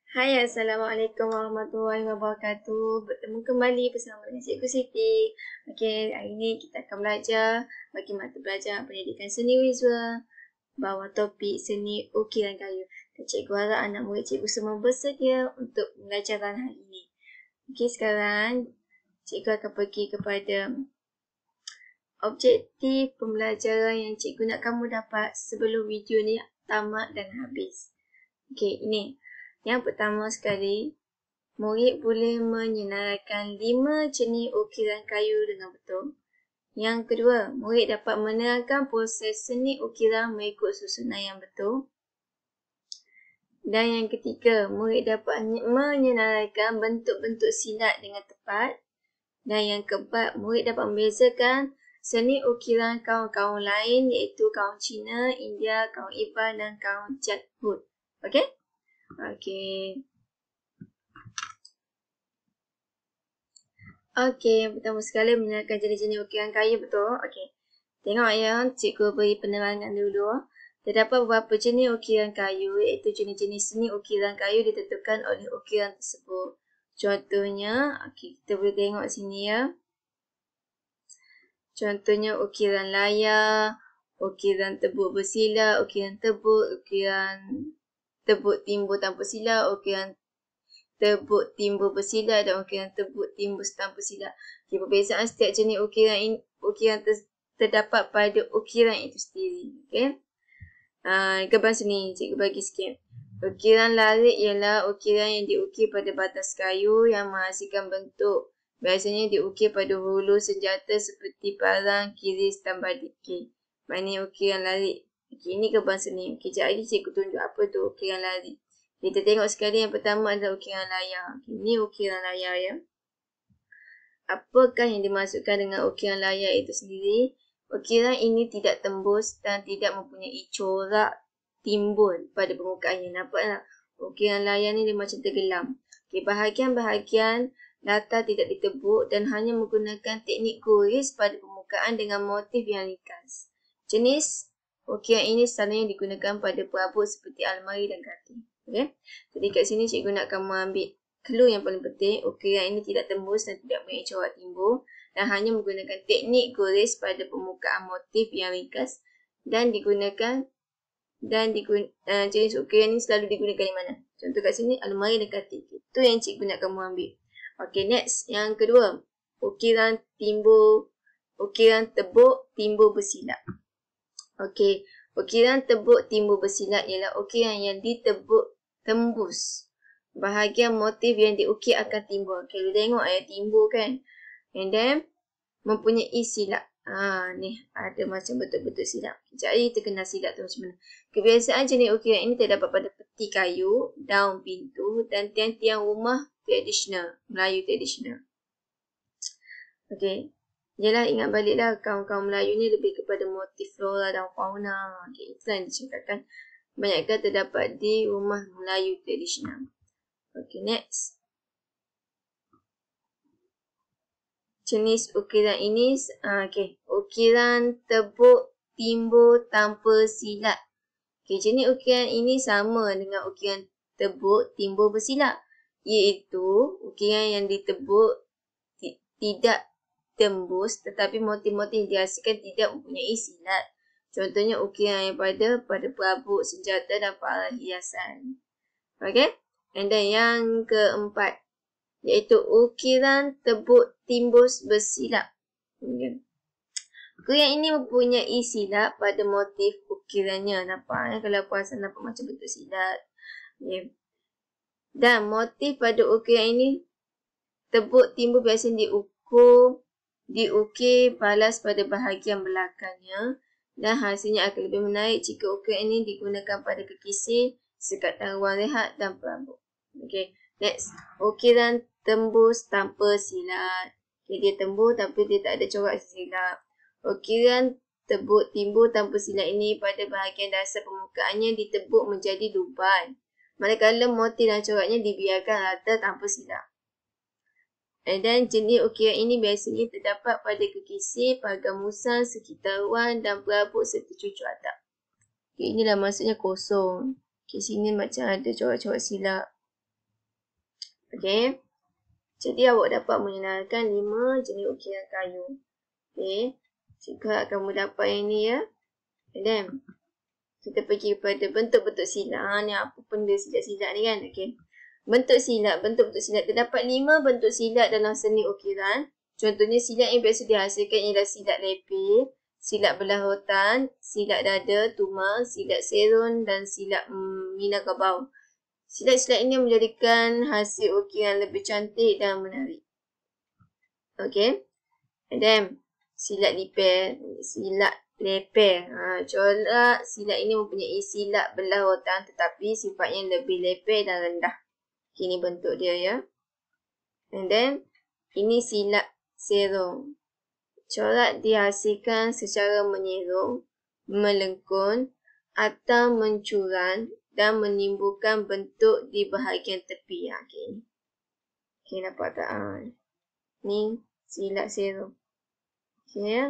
Hai, Assalamualaikum warahmatullahi wabarakatuh. Bertemu kembali bersama dengan Cikgu Siti. Okey, hari ini kita akan belajar bagi mata pelajaran pendidikan seni visual bawah topik seni ukiran kayu. Dan cikgu harap anak murid cikgu semua bersedia untuk pembelajaran hari ini. Okey, sekarang cikgu akan pergi kepada objektif pembelajaran yang cikgu nak kamu dapat sebelum video ni tamat dan habis. Okey, ini. Yang pertama sekali, murid boleh menyenaraikan 5 jenis ukiran kayu dengan betul. Yang kedua, murid dapat menerangkan proses seni ukiran mengikut susunan yang betul. Dan yang ketiga, murid dapat menyenaraikan bentuk-bentuk silat dengan tepat. Dan yang keempat, murid dapat membezakan seni ukiran kaum-kaum lain iaitu kaum Cina, India, kaum Iban dan kaum Jathut. Okey? Okey. Okey, pertama sekali mengenalkan jenis-jenis ukiran kayu, betul? Okey. Tengok ya, cikgu beri penerangan dulu. Terdapat beberapa jenis ukiran kayu iaitu jenis-jenis seni ukiran kayu ditentukan oleh ukiran tersebut. Contohnya, okey, kita boleh tengok sini ya. Contohnya ukiran layar, ukiran tebuk bersila, ukiran tebuk, ukiran tebuk timbul tanpa sila, ukiran tebuk timbul bersila dan ukiran tebuk timbul tanpa sila. Okay, perbezaan setiap jenis ukiran terdapat pada ukiran itu sendiri. Okay. Gambar sini, cikgu bagi sikit. Ukiran larik ialah ukiran yang diukir pada batas kayu yang menghasilkan bentuk. Biasanya diukir pada hulu senjata seperti parang, kiris dan badik. Okay. Mana ukiran larik? Okay, ini gambar seni. Okay, sekejap lagi cikgu tunjuk apa tu ukiran larik. Kita tengok sekali yang pertama adalah ukiran layar. Okay, ini ukiran layar ya. Apakah yang dimaksudkan dengan ukiran layar itu sendiri? Ukiran ini tidak tembus dan tidak mempunyai corak timbul pada permukaannya. Nampak tak? Ukiran layar ni dia macam tenggelam. Okay, bahagian-bahagian latar tidak ditebuk dan hanya menggunakan teknik guris pada permukaan dengan motif yang ringkas. Jenis ukiran ini selalunya digunakan pada perabot seperti almari dan katil. Okay? Jadi kat sini cikgu nak kamu ambil clue yang paling penting. Ukiran ini tidak tembus dan tidak mempunyai corak timbul dan hanya menggunakan teknik guris pada permukaan motif yang ringkas dan jenis ukiran ini selalu digunakan di mana? Contoh kat sini almari dan katil. Itu yang cikgu nak kamu ambil. Okay, next. Yang kedua, ukiran tebuk timbul bersilat. Okay, ukiran tebuk timbul bersilat ialah ukiran yang ditebuk tembus. Bahagian motif yang diukir akan timbul. Okay, lu tengok timbul kan. And then, mempunyai silat. Ni ada macam betul-betul silat. Jadi, kita kenal silat tu macam mana. Kebiasaan jenis ukiran ini terdapat pada peti kayu, daun pintu dan tiang-tiang rumah tradisional, Melayu tradisional. Okey. Yalah, ingat baliklah kaum-kaum Melayu ni lebih kepada motif flora dan fauna. Okay, itu yang dicakapkan. Banyakkan terdapat di rumah Melayu tradisional. Okay, next. Jenis ukiran ini, ukiran tebuk timbul tanpa silat. Okay, jenis ukiran ini sama dengan ukiran tebuk timbul bersilat. Iaitu, ukiran yang ditebuk tidak tembus tetapi motif-motif yang dihasilkan tidak mempunyai silat. Contohnya ukiran yang pada perabot senjata dan parang hiasan. Okay? And then yang keempat, iaitu ukiran tebuk timbus bersilat. Okay. Ukiran ini mempunyai silat pada motif ukirannya. Nampak kalau puasa nampak macam bentuk silat. Okay. Dan motif pada ukiran ini tebuk timbul biasanya diukir balas pada bahagian belakangnya dan hasilnya akan lebih menarik jika ukiran ini digunakan pada kekisih, sekatan ruang rehat dan perabot. Okay, next. Ukiran tembus tanpa silat. Okay, dia tembus tapi dia tak ada corak silat. Ukiran tebuk timbul tanpa silat ini pada bahagian dasar permukaannya ditebuk menjadi luban. Manakala motif dan coraknya dibiarkan rata tanpa silat. Dan jenis ukiran ini biasanya terdapat pada kekisih, pagar musang, sekitar ruang dan perabot serta cucuk atap. Okay, inilah maksudnya kosong. Okay, sini macam ada corak-corak silap. Okey. Jadi awak dapat mengenalkan 5 jenis ukiran kayu. Okey. Cikgu harap kamu dapat yang ni ya. Dan kita pergi kepada bentuk-bentuk silap. Ni apa benda silap-silap ni kan? Okey. Bentuk silap. Bentuk-bentuk silap. Terdapat 5 bentuk silap dalam seni ukiran. Contohnya silap yang biasa dihasilkan ialah silap lepir, silap belah rotan, silap dada, tumal, silap serun dan silap Minangkabau. Silap-silap ini menjadikan hasil ukiran lebih cantik dan menarik. Okey. And then silap leper. Corak silap ini mempunyai silap belah rotan tetapi sifatnya lebih leper dan rendah. Ini bentuk dia ya. And then ini silap serong. Corak dihasilkan secara menyerong, melengkun atau mencuran dan menimbulkan bentuk di bahagian tepi. Okay. Okay, dapat tak? Ni silap serong. Okay.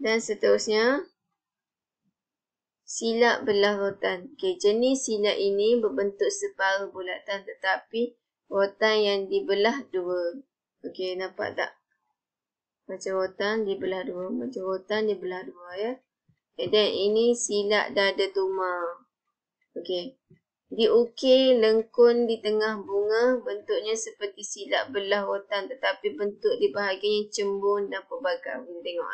Dan seterusnya, silap belah rotan. Okay, jenis silap ini berbentuk separuh bulatan tetapi rotan yang dibelah dua. Okay, nampak tak? Macam rotan dibelah dua. Macam rotan dibelah dua ya. Dan ini silap dada tumal. Okay. Diukir lengkun di tengah bunga. Bentuknya seperti silap belah rotan tetapi bentuk di bahagian cembung dan pelbagai. Kita tengok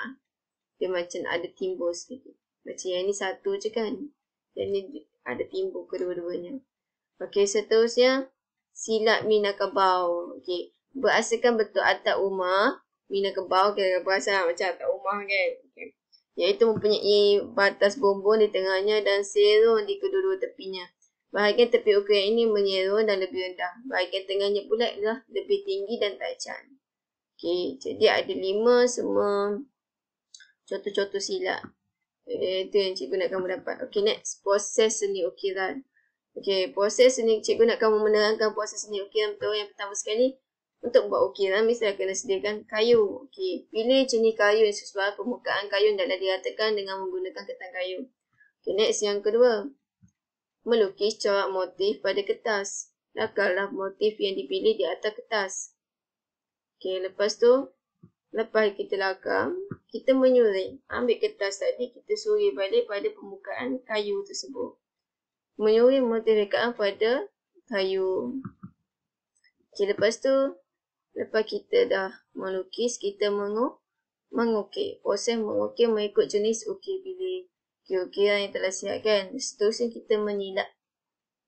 dia macam ada timbul sedikit. Macam yang ni satu je kan. Yang ni ada timbul kedua-duanya. Okay, seterusnya silap Minangkabau. Okay. Berasaskan bentuk atap rumah. Minangkabau kira berasal macam atap rumah kan. Okay. Iaitu mempunyai batas bumbung di tengahnya dan serong di kedua-dua tepinya. Bahagian tepi ukiran ini menyerong dan lebih rendah. Bahagian tengahnya pula adalah lebih tinggi dan tajam. Okay. Jadi ada 5 semua contoh-contoh silap. Itu yang cikgu nak kamu dapat. Okay, next. Proses seni ukiran. Okay, proses seni, cikgu nak kamu menerangkan proses seni ukiran betul. Yang pertama sekali, untuk buat ukiran, mesti kena sediakan kayu. Okay, pilih jenis kayu yang sesuai permukaan kayu yang adalah diratakan dengan menggunakan ketan kayu. Okay, next. Yang kedua, melukis corak motif pada kertas. Lakarlah motif yang dipilih di atas kertas. Okay, lepas tu, lepas kita lakar, kita menyurai. Ambil kertas tadi, kita suri balik pada permukaan kayu tersebut. Menyurai motif rekaan pada kayu. Okay, lepas tu, lepas kita dah melukis, kita mengukir. Proses mengukir mengikut jenis ukir pilih. Okay, ukiran yang telah siap kan. Seterusnya kita menyilap.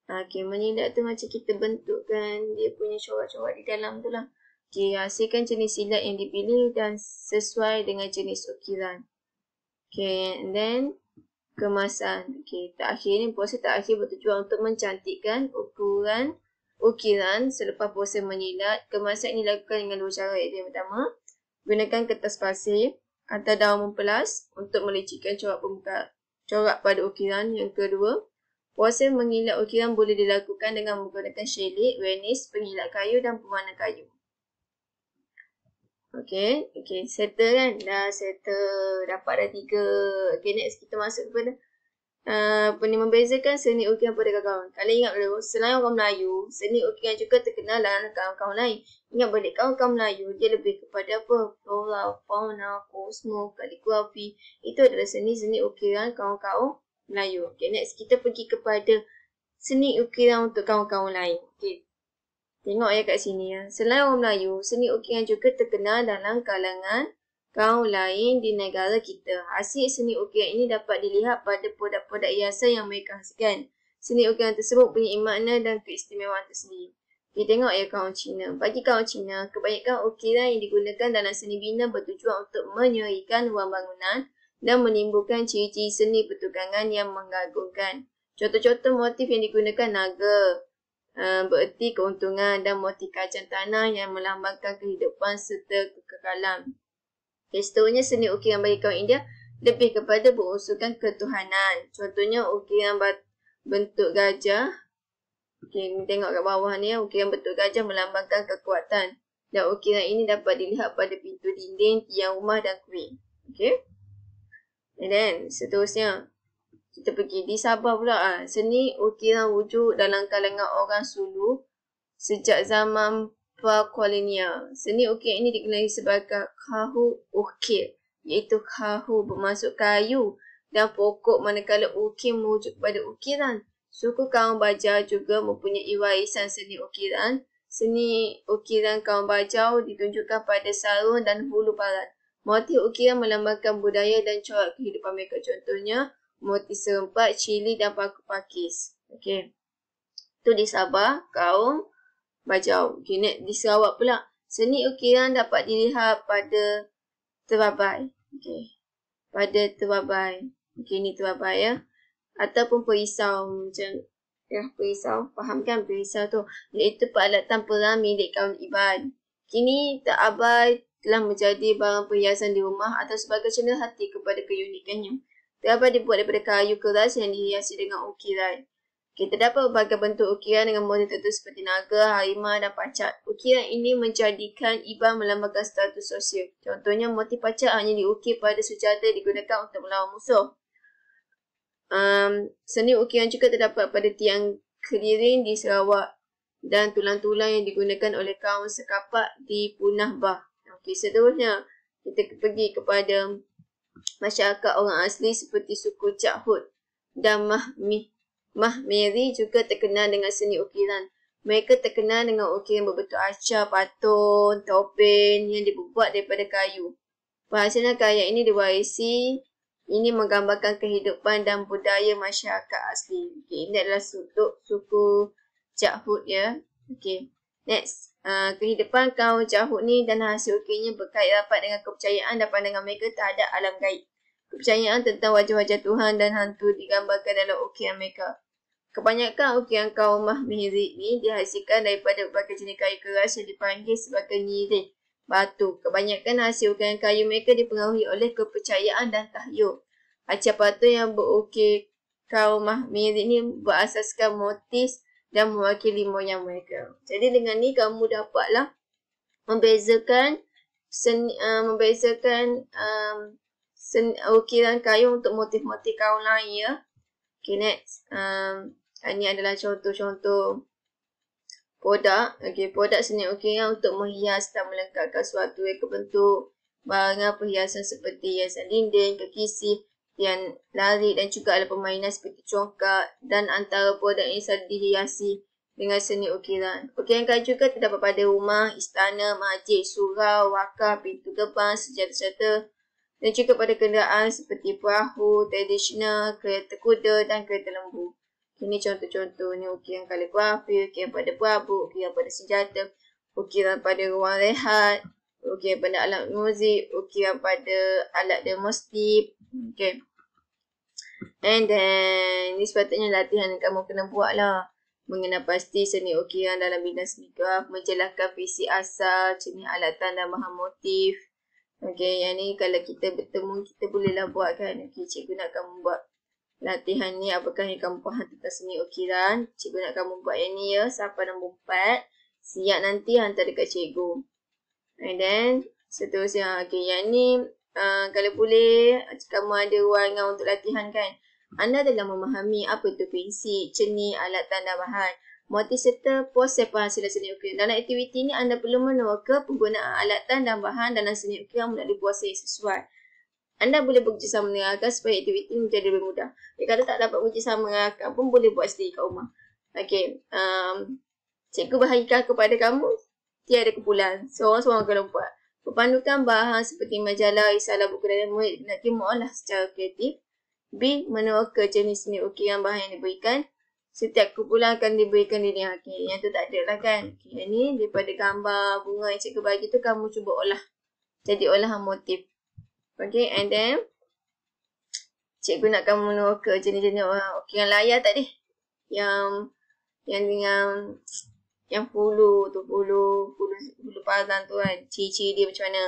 Okay, menyilap tu macam kita bentukkan dia punya corak-corak di dalam tu lah. Okay, hasilkan jenis silap yang dipilih dan sesuai dengan jenis ukiran. Okay, and then kemasan. Okay, proses terakhir bertujuan untuk mencantikkan ukiran selepas proses menyilap. Kemasan ini dilakukan dengan 2 cara. Yang pertama, gunakan kertas pasir atau daun mempelas untuk melicitkan corak pada ukiran. Yang kedua, proses menyilap ukiran boleh dilakukan dengan menggunakan shellac, varnish, penyilap kayu dan pewarna kayu. Okay, settle kan? Dah settle, dapat dah 3. Okay, next kita masuk kepada membezakan seni ukiran pada kawan-kawan. Kalian ingat dulu, selain orang Melayu, seni ukiran juga terkenal dalam kawan-kawan lain. Ingat balik, kawan-kawan Melayu, dia lebih kepada apa? Flora, fauna, kosmo, kaligrafi. Itu adalah seni-seni ukiran kawan-kawan Melayu. Okay, next kita pergi kepada seni ukiran untuk kawan-kawan lain. Okay. Tengok ya kat sini ya. Selain orang Melayu, seni ukiran juga terkenal dalam kalangan kaum lain di negara kita. Hasil seni ukiran ini dapat dilihat pada produk-produk hiasan yang mereka hasilkan. Seni ukiran tersebut punya makna dan keistimewaan tersendiri. Kita tengok ya kaum Cina. Bagi kaum Cina, kebanyakan ukiran yang digunakan dalam seni bina bertujuan untuk menyerikan ruang bangunan dan menimbulkan ciri-ciri seni pertukangan yang mengagumkan. Contoh-contoh motif yang digunakan naga, bererti keuntungan dan motif kacang tanah yang melambangkan kehidupan serta kekekalan. Seterusnya seni ukiran bagi kaum India lebih kepada berunsurkan ketuhanan. Contohnya ukiran bentuk gajah. Okay, tengok kat bawah ni ya. Ukiran bentuk gajah melambangkan kekuatan. Dan ukiran ini dapat dilihat pada pintu dinding, tiang rumah dan kuil. Okay. And then seterusnya kita pergi di Sabah pula. Seni ukiran wujud dalam kalangan orang Sulu sejak zaman pra-kolonial. Seni ukiran ini dikenali sebagai kahu ukir, iaitu kahu bermaksud kayu dan pokok manakala ukir merujuk kepada ukiran. Suku kaum Bajau juga mempunyai warisan seni ukiran. Seni ukiran kaum Bajau ditunjukkan pada sarung dan hulu barat. Motif ukiran melambangkan budaya dan corak kehidupan mereka. Contohnya, motif serempak, cili dan paku pakis. Okey. Itu di Sabah, kaum Bajau. Okay, di Sarawak pula. Seni ukiran dapat dilihat pada terabai. Okay. Pada terabai. Okay, ni terabai ya. Ataupun perisau. Macam, ya, perisau. Faham kan perisau tu? Iaitu peralatan perang milik kaum Iban. Kini terabai telah menjadi barang perhiasan di rumah atau sebagai cenderung hati kepada keunikannya. Terabai dibuat daripada kayu keras yang dihiasi dengan ukiran. Kita dapat berbagai bentuk ukiran dengan motif tertentu seperti naga, harimau dan pacat. Ukiran ini menjadikan Iban melambangkan status sosial. Contohnya, motif pacat hanya diukir pada senjata digunakan untuk melawan musuh. Seni ukiran juga terdapat pada tiang keliling di Sarawak dan tulang-tulang yang digunakan oleh kaum Sekapat di Punah Bah. Okey, seterusnya kita pergi kepada masyarakat orang asli seperti suku Cak Hud dan Mahmeri juga terkenal dengan seni ukiran. Mereka terkenal dengan ukiran berbentuk acah, patung, topeng yang dibuat daripada kayu. Perhasilan karya ini diwarisi. Ini menggambarkan kehidupan dan budaya masyarakat asli. Okay, ini adalah suku Cak Hud ya. Okay, next. Kehidupan kaum Cak Hud ni dan hasil ukirnya berkait rapat dengan kepercayaan dan pandangan mereka terhadap alam gaib. Kepercayaan tentang wajah-wajah Tuhan dan hantu digambarkan dalam ukiran mereka. Kebanyakan ukiran kaum Mahmeri ni dihasilkan daripada berbagai jenis kayu keras yang dipanggil sebagai nirih batu. Kebanyakan hasil ukiran kayu mereka dipengaruhi oleh kepercayaan dan tahyul. Acah patung yang berukir kaum Mahmeri ni berasaskan motif dan mewakili moyang mereka. Jadi dengan ni kamu dapatlah membezakan ukiran kayu untuk motif-motif kaum lain ya. Okay, next. Ini adalah contoh-contoh produk. Okay, produk seni ukiran untuk menghias dan melengkapkan suatu reka bentuk barang perhiasan seperti hiasan dinding, kekisi, tiang lari dan juga alat permainan seperti congkak dan antara produk ini selalu dihiasi dengan seni ukiran. Ukiran kayu juga terdapat pada rumah, istana, masjid, surau, wakaf, pintu gerbang, senjata-senjata dan juga pada kenderaan seperti perahu, tradisional, kereta kuda dan kereta lembu. Ini contoh-contoh ni ukiran kaligrafi, ukiran pada berabuk, ukiran pada senjata, ukiran pada ruang rehat, ukiran pada alat muzik, ukiran pada alat demonstrasi. Okay. And then, ini sepatutnya latihan yang kamu kena buat lah. Mengenal pasti seni ukiran dalam bidang seni graf, menjelaskan visi asal, jenis alatan dan bahan motif. Okay, yang ni kalau kita bertemu, kita bolehlah buat kan. Okay, cikgu nak kamu buat latihan ni. Apakah yang kamu faham tentang seni ukiran? Cikgu nak kamu buat yang ni ya, sampai nombor 4. Siap nanti hantar dekat cikgu. And then, seterusnya. Okay, yang ni kalau boleh, kamu ada ruangan untuk latihan kan. Anda dalam memahami apa itu prinsip, cernik, alat tanda bahan, motif serta proses penghasilan seni ukiran. Dalam aktiviti ini, anda perlu menerka penggunaan alatan dan bahan dalam seni ukiran melalui proses yang sesuai. Anda boleh bekerjasama dengan rakan supaya aktiviti ini menjadi lebih mudah. Kalau tak dapat bekerjasama dengan rakan pun boleh buat sendiri kat rumah. Okay, cikgu bahagikan kepada kamu tiada kumpulan. Seorang-seorang kena buat. Berpandukan bahan seperti majalah, risalah, buku dan murid nak diolah secara kreatif. B. Menerka jenis seni ukiran bahan yang diberikan. Setiap kumpulan akan diberikan nilai. Okay, yang tu tak ada lah kan. Okay, yang ni daripada gambar bunga yang cikgu bagi tu kamu cuba olah. Jadi olahan motif. Okay, and then cikgu nak kamu menerka jenis-jenis ukiran layar tadi. Yang dengan yang bulu padang tu kan, ciri-ciri dia macam mana.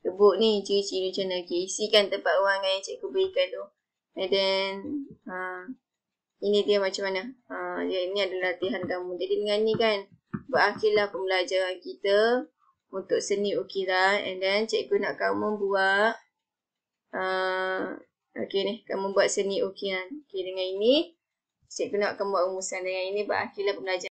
Tebuk ni, ciri-ciri macam mana. Okay, isikan tempat ruangan yang cikgu berikan tu. And then, ini dia macam mana. Ini adalah latihan kamu. Jadi dengan ni kan, berakhirlah pembelajaran kita untuk seni ukiran. And then, cikgu nak kamu buat, okay ni, kamu buat seni ukiran. Okay, dengan ini, cikgu nak kamu buat rumusan. Dengan ini, berakhirlah pembelajaran.